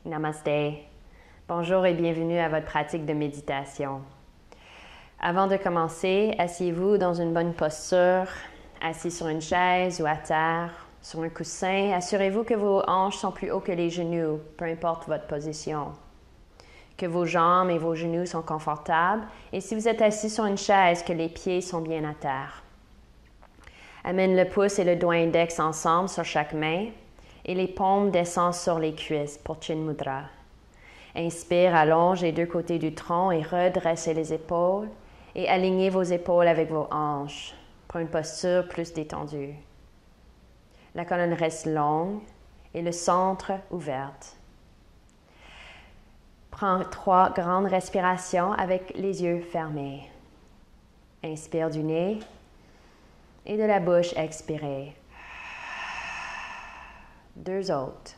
Namasté. Bonjour et bienvenue à votre pratique de méditation. Avant de commencer, asseyez-vous dans une bonne posture, assis sur une chaise ou à terre, sur un coussin. Assurez-vous que vos hanches sont plus hauts que les genoux, peu importe votre position. Que vos jambes et vos genoux sont confortables et si vous êtes assis sur une chaise, que les pieds sont bien à terre. Amène le pouce et le doigt index ensemble sur chaque main et les paumes descendent sur les cuisses pour Chin Mudra. Inspire, allonge les deux côtés du tronc et redressez les épaules et alignez vos épaules avec vos hanches pour une posture plus détendue. La colonne reste longue et le centre ouverte. Prends 3 grandes respirations avec les yeux fermés. Inspire du nez et de la bouche, expirez. 2 autres.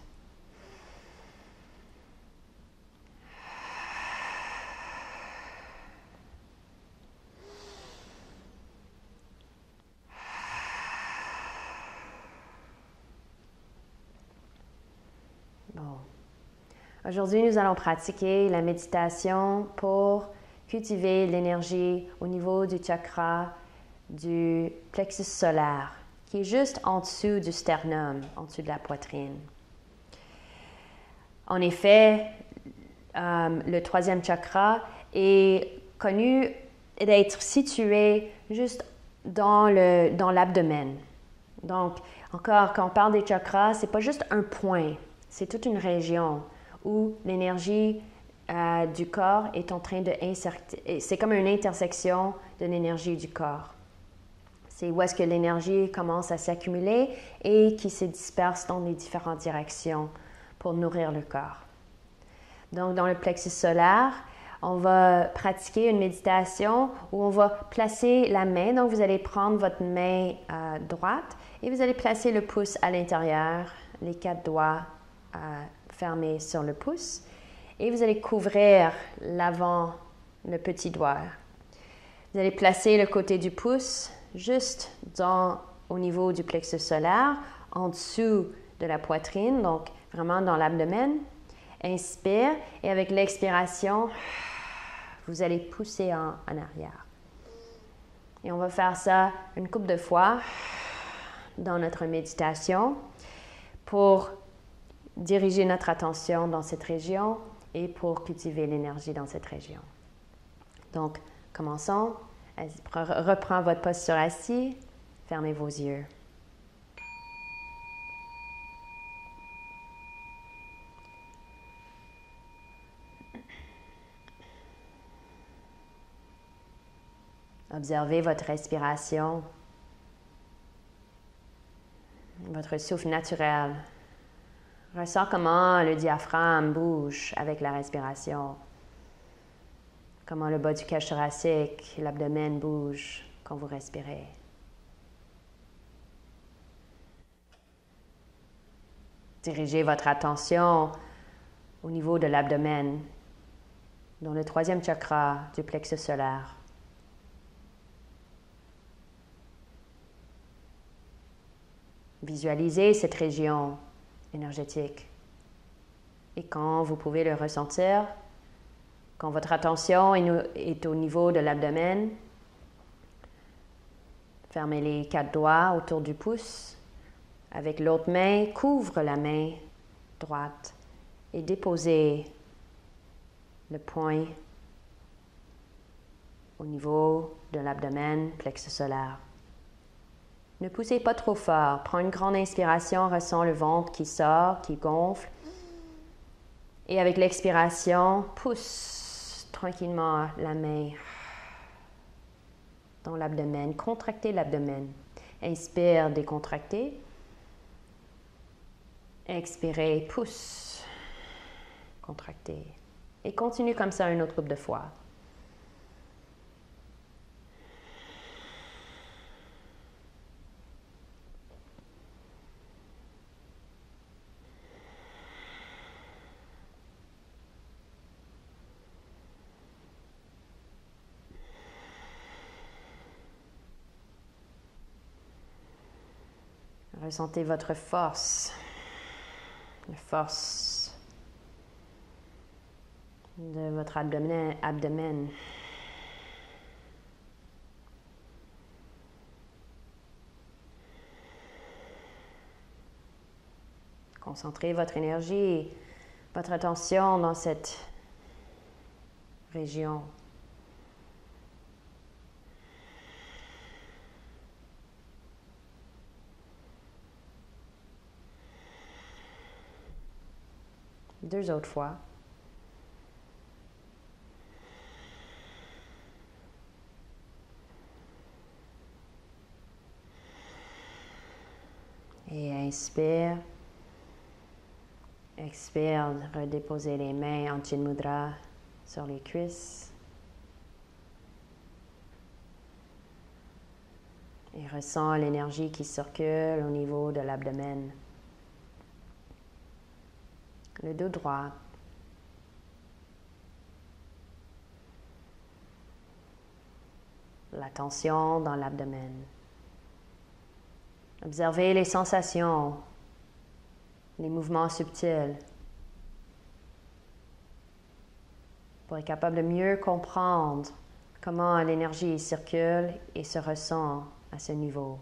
Bon. Aujourd'hui, nous allons pratiquer la méditation pour cultiver l'énergie au niveau du chakra du plexus solaire, qui est juste en dessous du sternum, en dessous de la poitrine. En effet, le 3e chakra est connu d'être situé juste dans l'abdomen. Donc, encore, quand on parle des chakras, ce n'est pas juste un point, c'est toute une région où l'énergie du corps est en train de insérer. C'est comme une intersection de l'énergie du corps. C'est où est-ce que l'énergie commence à s'accumuler et qui se disperse dans les différentes directions pour nourrir le corps. Donc, dans le plexus solaire, on va pratiquer une méditation où on va placer la main. Donc, vous allez prendre votre main droite et vous allez placer le pouce à l'intérieur, les 4 doigts fermés sur le pouce. Et vous allez couvrir l'avant, le petit doigt. Vous allez placer le côté du pouce juste au niveau du plexus solaire, en dessous de la poitrine, donc vraiment dans l'abdomen. Inspire et avec l'expiration, vous allez pousser en arrière. Et on va faire ça une couple de fois dans notre méditation pour diriger notre attention dans cette région et pour cultiver l'énergie dans cette région. Donc, commençons. Reprends votre posture assis. Fermez vos yeux. Observez votre respiration, votre souffle naturel. Ressens comment le diaphragme bouge avec la respiration. Comment le bas du cage thoracique, l'abdomen bouge quand vous respirez. Dirigez votre attention au niveau de l'abdomen, dans le 3e chakra du plexus solaire. Visualisez cette région énergétique. Et quand vous pouvez le ressentir, quand votre attention est au niveau de l'abdomen, fermez les 4 doigts autour du pouce. Avec l'autre main, couvre la main droite et déposez le poing au niveau de l'abdomen, plexus solaire. Ne poussez pas trop fort. Prends une grande inspiration, ressens le ventre qui sort, qui gonfle. Et avec l'expiration, pousse tranquillement la main dans l'abdomen. Contractez l'abdomen. Inspire, décontractez. Expirez, pousse. Contractez. Et continue comme ça une autre couple de fois. Ressentez votre force, la force de votre abdomen. Concentrez votre énergie, votre attention dans cette région. Deux autres fois. Et inspire. Expire, redéposez les mains en Chin Mudra sur les cuisses. Et ressens l'énergie qui circule au niveau de l'abdomen. Le dos droit. La tension dans l'abdomen. Observez les sensations, les mouvements subtils, pour être capable de mieux comprendre comment l'énergie circule et se ressent à ce niveau.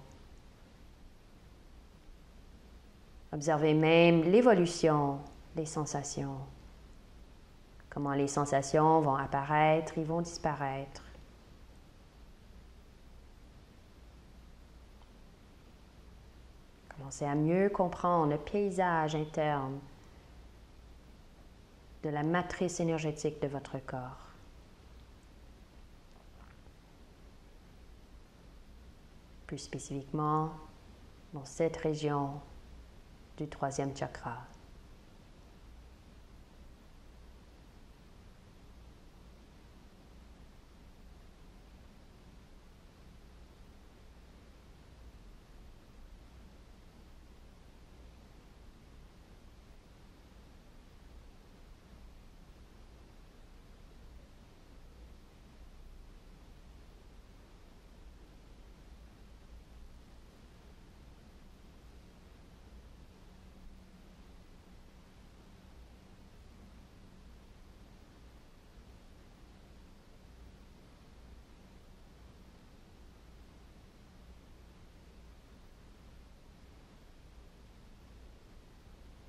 Observez même l'évolution des sensations. Comment les sensations vont apparaître, ils vont disparaître. Commencez à mieux comprendre le paysage interne de la matrice énergétique de votre corps. Plus spécifiquement, dans cette région du troisième chakra.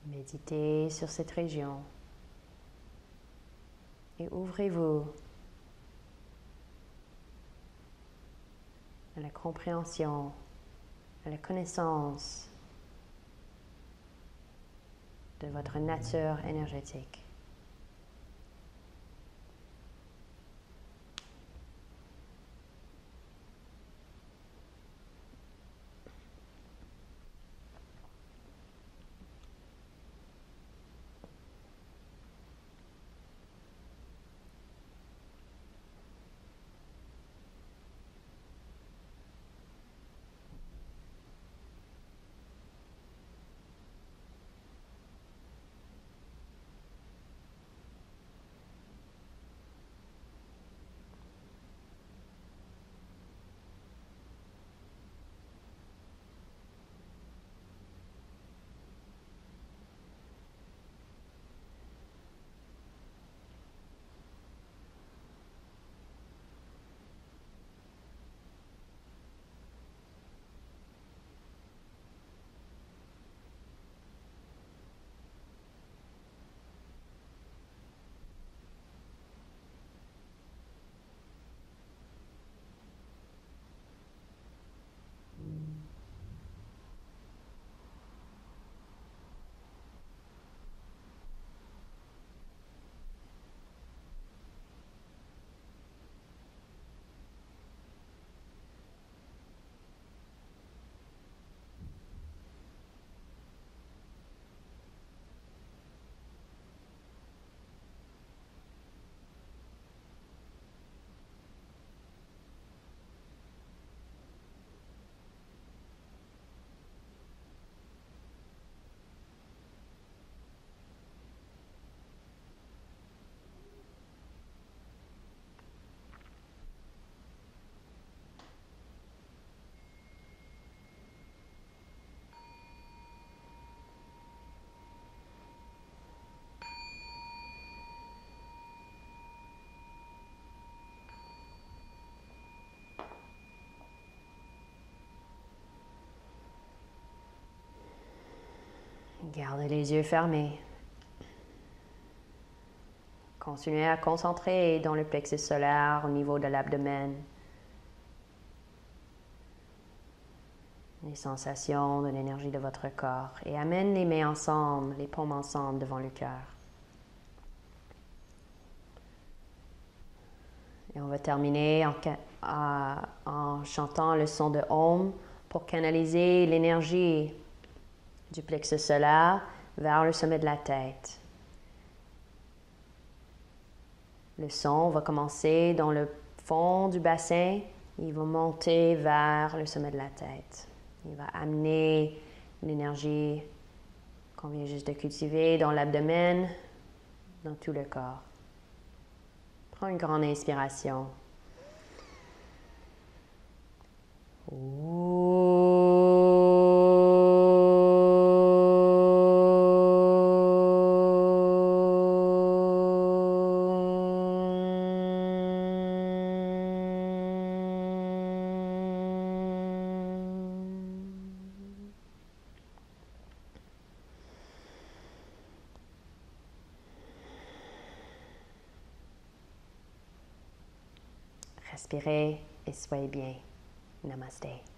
Méditez sur cette région et ouvrez-vous à la compréhension, à la connaissance de votre nature énergétique. Gardez les yeux fermés. Continuez à concentrer dans le plexus solaire au niveau de l'abdomen. Les sensations de l'énergie de votre corps. Et amène les mains ensemble, les paumes ensemble devant le cœur. Et on va terminer en chantant le son de Om pour canaliser l'énergie du plexus solaire vers le sommet de la tête. Le son va commencer dans le fond du bassin, il va monter vers le sommet de la tête. Il va amener l'énergie qu'on vient juste de cultiver dans l'abdomen, dans tout le corps. Prends une grande inspiration. Respirez et soyez bien. Namaste.